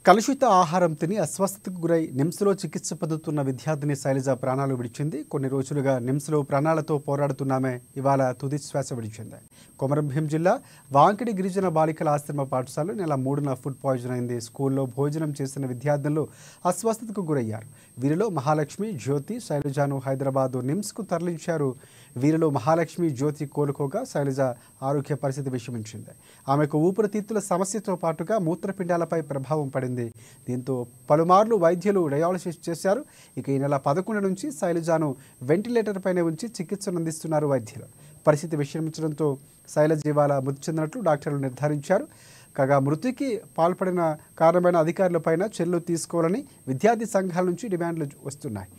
కలుషిత ఆహారం తిని అస్వస్థతకు గురై నిమ్స్లో చికిత్స పొందుతున్న విద్యార్థిని శైలజ ప్రాణాలు విడిచింది. కొన్ని రోజులుగా నిమ్స్లో ప్రాణాలతో పోరాడుతున్నామే ఇవాళ తుది శ్వాస విడిచింది. కొమరంభీం జిల్లా వాంకిడి గిరిజన బాలికల ఆశ్రమ పాఠశాలలో నెల 3న ఫుడ్ పాయిజన్ అయింది. స్కూల్లో భోజనం చేసిన విద్యార్థులు అస్వస్థతకు గురయ్యారు. వీరిలో మహాలక్ష్మి, జ్యోతి, శైలజను హైదరాబాద్ నిమ్స్కు తరలించారు. వీరిలో మహాలక్ష్మి, జ్యోతి కోలుకోగా శైలజ ఆరోగ్య పరిస్థితి విషమించింది. ఆమెకు ఊపిరితిత్తుల సమస్యతో పాటుగా మూత్రపిండాలపై ప్రభావం పడింది. దీంతో పలుమార్లు వైద్యులు డయాలసిస్ చేశారు. ఇక ఈ నెల 11 నుంచి శైలజను వెంటిలేటర్ పైనే ఉంచి చికిత్సను అందిస్తున్నారు వైద్యులు. పరిస్థితి విషమించడంతో శైలజ ఇవాళ మృతి చెందినట్లు డాక్టర్లు నిర్ధారించారు. కాగా మృతికి పాల్పడిన కారణమైన అధికారులపైన చర్యలు తీసుకోవాలని విద్యార్థి సంఘాల నుంచి డిమాండ్లు వస్తున్నాయి.